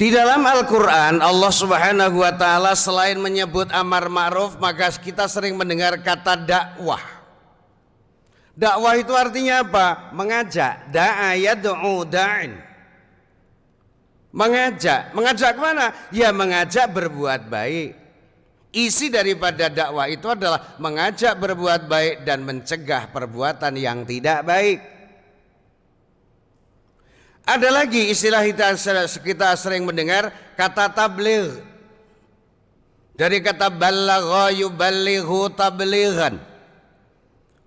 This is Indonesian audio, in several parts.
Di dalam Al-Quran Allah Subhanahu wa ta'ala selain menyebut amar ma'ruf, maka kita sering mendengar kata dakwah. Dakwah itu artinya apa? Mengajak. Da'a yad'u da'in. Mengajak kemana? Ya mengajak berbuat baik. Isi daripada dakwah itu adalah mengajak berbuat baik dan mencegah perbuatan yang tidak baik. Ada lagi istilah kita sering mendengar kata tabligh. Dari kata ballagha yuballighu tablighan.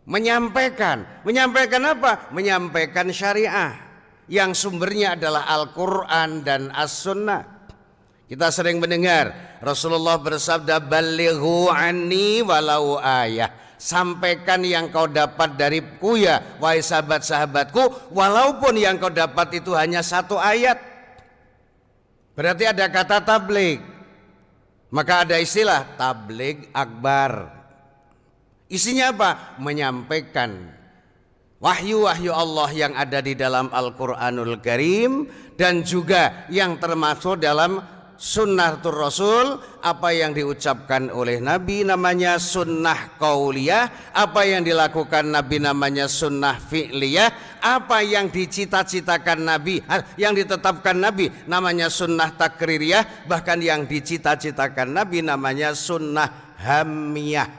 Menyampaikan apa? Menyampaikan syariah yang sumbernya adalah Al-Quran dan As-Sunnah. Kita sering mendengar Rasulullah bersabda, ballighu anni walau ayah. Sampaikan yang kau dapat dariku ya wahai sahabat-sahabatku, walaupun yang kau dapat itu hanya satu ayat. Berarti ada kata tabligh. Maka ada istilah tabligh akbar. Isinya apa? Menyampaikan wahyu-wahyu Allah yang ada di dalam Al-Quranul Karim dan juga yang termasuk dalam Sunnatul Rasul, apa yang diucapkan oleh Nabi namanya sunnah qauliyah, apa yang dilakukan Nabi namanya sunnah fi'liyah, apa yang dicita-citakan Nabi, yang ditetapkan Nabi namanya sunnah takririyah, bahkan yang dicita-citakan Nabi namanya sunnah hamiyah.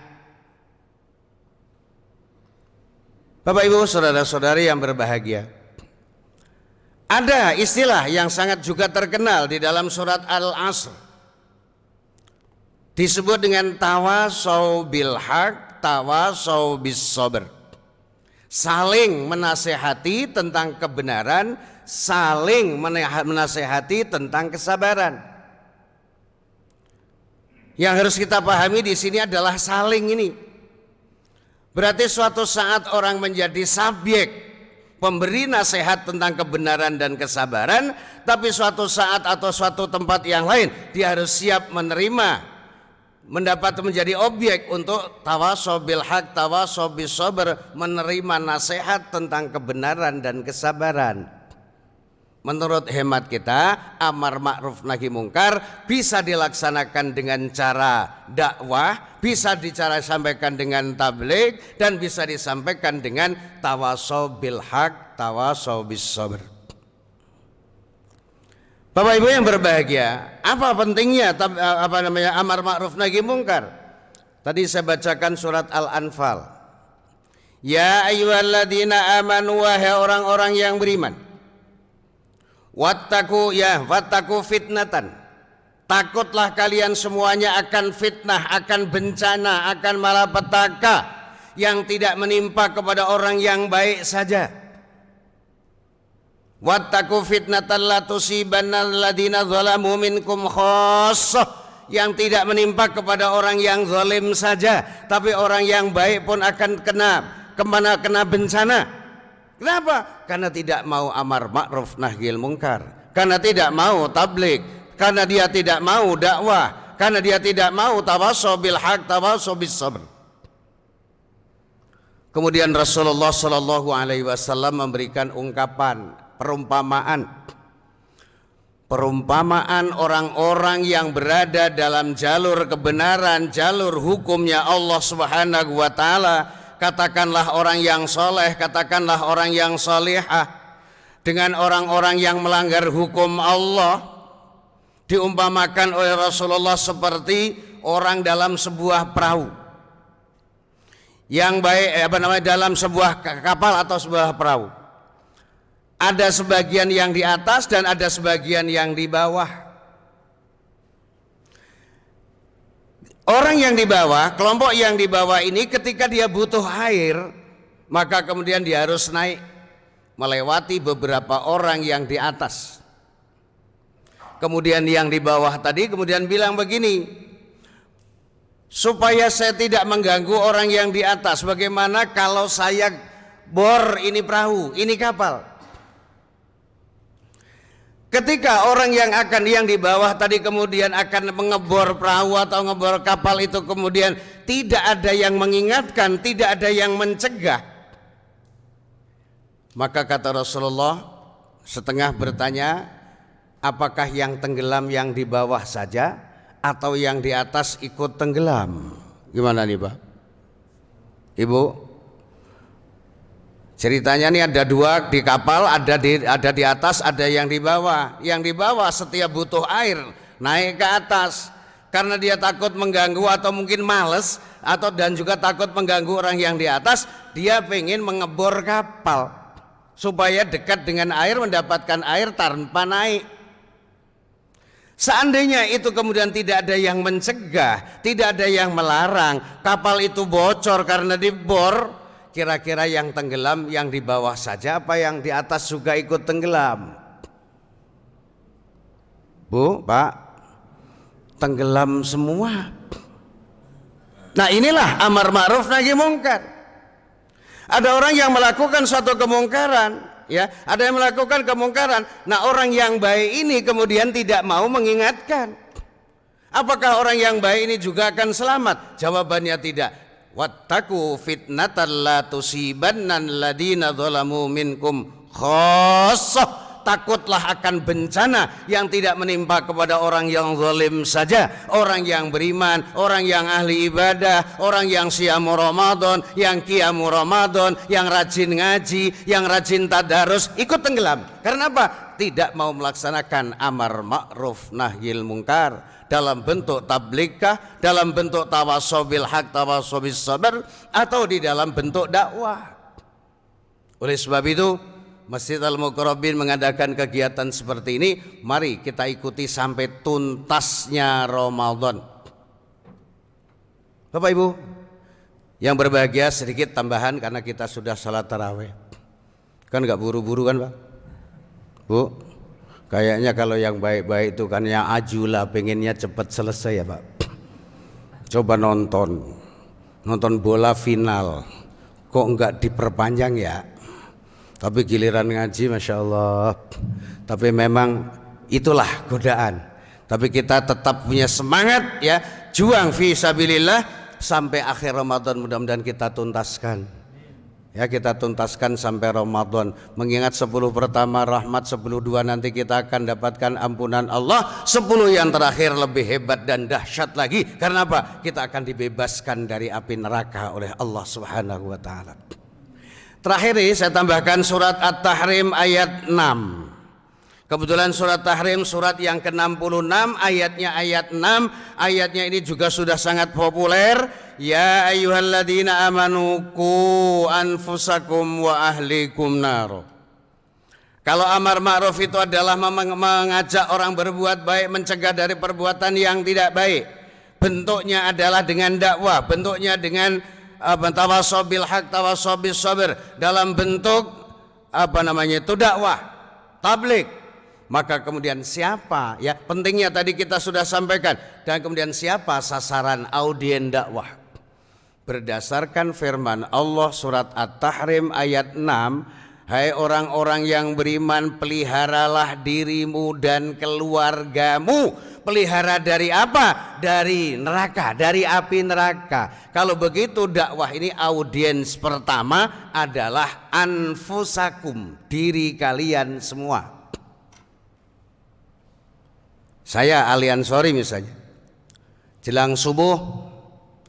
Bapak Ibu saudara-saudari yang berbahagia, ada istilah yang sangat juga terkenal di dalam surat Al-Asr, disebut dengan tawasau bil haq, tawasau bis sabr. Saling menasehati tentang kebenaran, saling menasehati tentang kesabaran. Yang harus kita pahami di sini adalah saling ini. Berarti suatu saat orang menjadi subjek pemberi nasihat tentang kebenaran dan kesabaran, tapi suatu saat atau suatu tempat yang lain dia harus siap menerima, mendapat menjadi objek untuk tawasau bil haq, tawasau bis sabr, menerima nasihat tentang kebenaran dan kesabaran. Menurut hemat kita, amar ma'ruf nahi mungkar bisa dilaksanakan dengan cara dakwah, bisa disampaikan dengan tabligh, dan bisa disampaikan dengan tawasau bil haq, tawasau bis sabr. Bapak Ibu yang berbahagia, apa pentingnya amar ma'ruf nahi mungkar? Tadi saya bacakan surat Al-Anfal. Ya ayyuhalladzina amanu, wahai orang-orang yang beriman, wattaku fitnatan, takutlah kalian semuanya akan fitnah, akan bencana, akan malapetaka yang tidak menimpa kepada orang yang baik saja. Wattaku fitnatan la tusibannal ladzina zalamu minkum khassah, yang tidak menimpa kepada orang yang zalim saja, tapi orang yang baik pun akan kena bencana. Kenapa? Karena tidak mau amar ma'ruf nahyi mungkar, karena tidak mau tabligh, karena dia tidak mau dakwah, karena dia tidak mau tawasau bil haq, tawasau bis sabr. Kemudian Rasulullah sallallahu alaihi wasallam memberikan ungkapan, perumpamaan orang-orang yang berada dalam jalur kebenaran, jalur hukumnya Allah Subhanahu wa taala. Katakanlah orang yang soleh, katakanlah orang yang solihah, dengan orang-orang yang melanggar hukum Allah. Diumpamakan oleh Rasulullah seperti orang dalam sebuah perahu. Yang baik dalam sebuah kapal atau sebuah perahu. Ada sebagian yang di atas dan ada sebagian yang di bawah. Orang yang di bawah, kelompok yang di bawah ini ketika dia butuh air, maka kemudian dia harus naik melewati beberapa orang yang di atas. Kemudian yang di bawah tadi kemudian bilang begini, supaya saya tidak mengganggu orang yang di atas, bagaimana kalau saya bor ini perahu, ini kapal. Ketika orang yang di bawah tadi kemudian akan mengebor perahu atau ngebor kapal itu, kemudian tidak ada yang mengingatkan, tidak ada yang mencegah, maka kata Rasulullah setengah bertanya, apakah yang tenggelam yang di bawah saja atau yang di atas ikut tenggelam? Gimana nih Pak? Ibu? Ceritanya nih ada dua di kapal, ada di atas, ada yang di bawah. Yang di bawah setiap butuh air naik ke atas karena dia takut mengganggu atau mungkin males dan juga takut mengganggu orang yang di atas. Dia pengen mengebor kapal supaya dekat dengan air, mendapatkan air tanpa naik. Seandainya itu kemudian tidak ada yang mencegah, tidak ada yang melarang, kapal itu bocor karena dibor, kira-kira yang tenggelam yang di bawah saja apa yang di atas juga ikut tenggelam? Bu, Pak, tenggelam semua. Nah inilah amar ma'ruf nahi mungkar. Ada orang yang melakukan suatu kemungkaran, ya, ada yang melakukan kemungkaran. Nah orang yang baik ini kemudian tidak mau mengingatkan. Apakah orang yang baik ini juga akan selamat? Jawabannya tidak. Wattaqu fitnatan la tusibannan ladina zalamu minkum khassah. Takutlah akan bencana yang tidak menimpa kepada orang yang zalim saja, orang yang beriman, orang yang ahli ibadah, orang yang siamu Ramadan, yang qiyamu Ramadan, yang rajin ngaji, yang rajin tadarus ikut tenggelam. Karena apa? Tidak mau melaksanakan amar ma'ruf nahyil mungkar dalam bentuk tablighkah, dalam bentuk tawasobil haq, tawasobil sabar, atau di dalam bentuk dakwah. Oleh sebab itu Masjid Al-Muqarrabin mengadakan kegiatan seperti ini. Mari kita ikuti sampai tuntasnya Ramadan. Bapak Ibu yang berbahagia, sedikit tambahan karena kita sudah salat tarawih. Kan gak buru-buru kan Pak? Bu, kayaknya kalau yang baik-baik itu kan yang ajulah, pengennya cepat selesai ya Pak. Coba nonton bola final, kok enggak diperpanjang ya? Tapi giliran ngaji Masya Allah. Tapi memang itulah godaan. Tapi kita tetap punya semangat ya, juang fi sabilillah sampai akhir Ramadan. Mudah-mudahan kita tuntaskan. Ya, kita tuntaskan sampai Ramadan. Mengingat 10 pertama rahmat, 10 nanti kita akan dapatkan ampunan Allah. 10 yang terakhir lebih hebat dan dahsyat lagi. Karena apa? Kita akan dibebaskan dari api neraka oleh Allah Subhanahu wa taala. Terakhir ini saya tambahkan surat At-Tahrim ayat 6. Kebetulan surat Tahrim surat yang ke-66, ayatnya ayat 6. Ayatnya ini juga sudah sangat populer. Ya ayyuhalladzina amanu qu anfusakum wa ahlikum nar. Kalau amar ma'ruf itu adalah mengajak orang berbuat baik, mencegah dari perbuatan yang tidak baik. Bentuknya adalah dengan dakwah, bentuknya dengan tawasobil haq, tawasobil sabir, dalam bentuk dakwah, tabligh. Maka kemudian siapa, ya pentingnya tadi kita sudah sampaikan, dan kemudian siapa sasaran audien dakwah? Berdasarkan firman Allah surat At-Tahrim ayat 6, hai orang-orang yang beriman, peliharalah dirimu dan keluargamu. Pelihara dari apa? Dari neraka, dari api neraka. Kalau begitu dakwah ini audiens pertama adalah anfusakum, diri kalian semua. Saya Ali Ansori misalnya, jelang subuh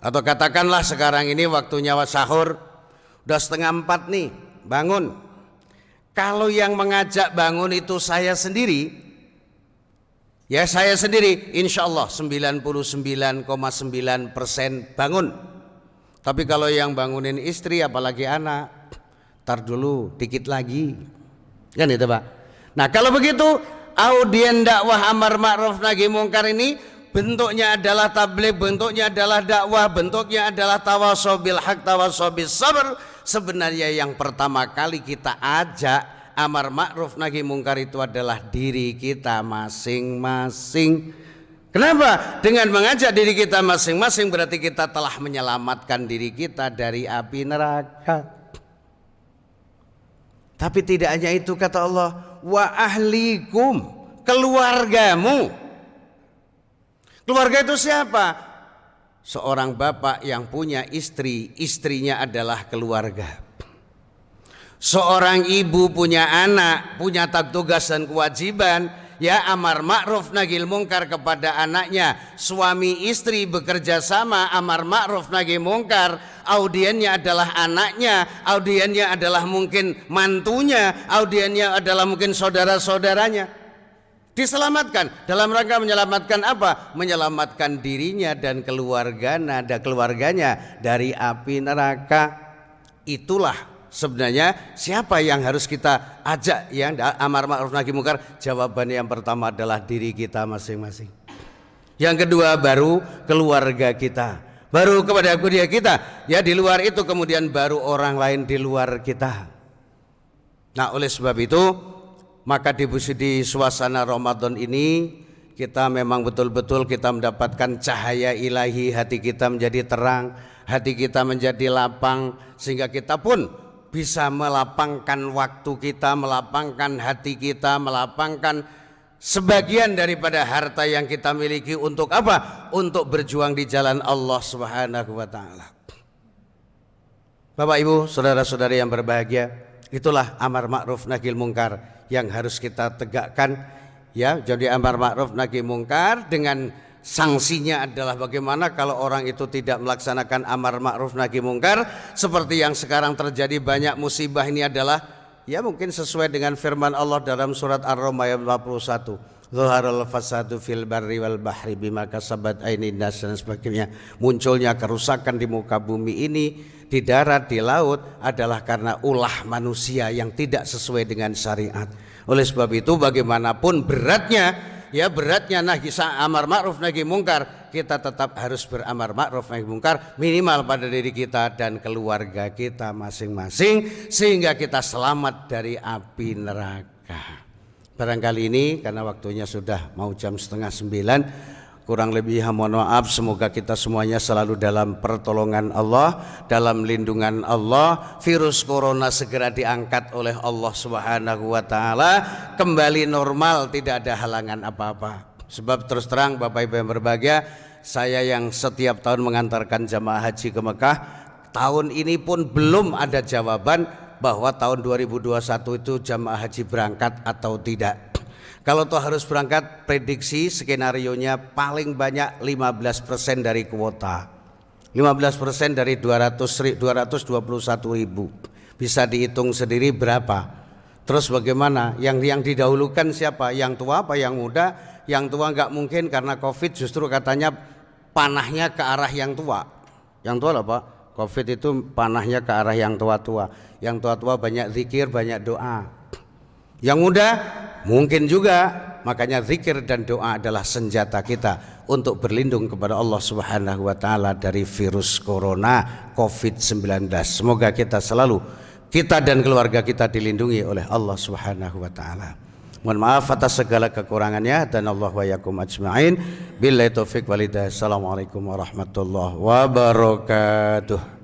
atau katakanlah sekarang ini waktunya sahur, udah 3:30 nih, bangun. Kalau yang mengajak bangun itu saya sendiri, ya saya sendiri, insya Allah 99,9% bangun. Tapi kalau yang bangunin istri apalagi anak, tar dulu dikit lagi, kan itu Pak. Nah kalau begitu audien dakwah amar ma'ruf nahi mungkar ini bentuknya adalah tabligh, bentuknya adalah dakwah, bentuknya adalah tawasobil haq, tawasobil sabr. Sebenarnya yang pertama kali kita ajak amar ma'ruf nahi mungkar itu adalah diri kita masing-masing. Kenapa? Dengan mengajak diri kita masing-masing berarti kita telah menyelamatkan diri kita dari api neraka. Tapi tidak hanya itu, kata Allah, wa ahlikum, keluargamu. Keluarga itu siapa? Seorang bapak yang punya istri, istrinya adalah keluarga. Seorang ibu punya anak, punya tugas dan kewajiban, ya amar ma'ruf nahi mungkar kepada anaknya. Suami istri bekerja sama amar ma'ruf nahi mungkar. Audiennya adalah anaknya, audiennya adalah mungkin mantunya, audiennya adalah mungkin saudara-saudaranya. Diselamatkan dalam rangka menyelamatkan apa? Menyelamatkan dirinya dan keluarganya dari api neraka. Itulah sebenarnya siapa yang harus kita ajak yang amar ma'ruf nahi mungkar? Jawabannya yang pertama adalah diri kita masing-masing. Yang kedua baru keluarga kita, baru kepada keluarga kita. Ya di luar itu kemudian baru orang lain di luar kita. Nah oleh sebab itu maka di suasana Ramadan ini kita memang betul-betul kita mendapatkan cahaya ilahi, hati kita menjadi terang, hati kita menjadi lapang, sehingga kita pun bisa melapangkan waktu kita, melapangkan hati kita, melapangkan sebagian daripada harta yang kita miliki untuk apa? Untuk berjuang di jalan Allah Subhanahu wa taala. Bapak Ibu, saudara-saudari yang berbahagia, itulah amar ma'ruf nahi mungkar yang harus kita tegakkan, ya. Jadi amar ma'ruf nahi mungkar dengan sanksinya adalah bagaimana kalau orang itu tidak melaksanakan amar ma'ruf nahi mungkar. Seperti yang sekarang terjadi banyak musibah ini adalah ya mungkin sesuai dengan firman Allah dalam surat Ar-Rum ayat 51. Zaharal fasadu fil barri wal bahri bima kasabat aydin nas dan sebagainya. Munculnya kerusakan di muka bumi ini, di darat, di laut adalah karena ulah manusia yang tidak sesuai dengan syariat. Oleh sebab itu bagaimanapun beratnya nahi amar ma'ruf nahi mungkar, kita tetap harus beramar ma'ruf nahi mungkar minimal pada diri kita dan keluarga kita masing-masing, sehingga kita selamat dari api neraka. Barangkali ini karena waktunya sudah mau jam 8:30, kurang lebih mohon maaf. Semoga kita semuanya selalu dalam pertolongan Allah, dalam lindungan Allah. Virus corona segera diangkat oleh Allah Subhanahu wa taala, kembali normal, tidak ada halangan apa-apa. Sebab terus terang Bapak Ibu yang berbahagia, saya yang setiap tahun mengantarkan jamaah haji ke Mekah, tahun ini pun belum ada jawaban bahwa tahun 2021 itu jamaah haji berangkat atau tidak. Kalau toh harus berangkat, prediksi skenarionya paling banyak 15% dari kuota, 15% dari 221 ribu. Bisa dihitung sendiri berapa. Terus bagaimana? Yang didahulukan siapa? Yang tua apa yang muda? Yang tua nggak mungkin karena COVID, justru katanya panahnya ke arah yang tua. Yang tua lah Pak, COVID itu panahnya ke arah yang tua-tua. Yang tua-tua banyak zikir, banyak doa. Yang muda mungkin juga, makanya zikir dan doa adalah senjata kita untuk berlindung kepada Allah Subhanahu wa taala dari virus corona COVID-19. Semoga kita selalu, kita dan keluarga kita dilindungi oleh Allah Subhanahu wa taala. Mohon maaf atas segala kekurangannya, dan Allah wa yakum ajma'in. Billahi taufik walhidayah. Assalamualaikum warahmatullahi wabarakatuh.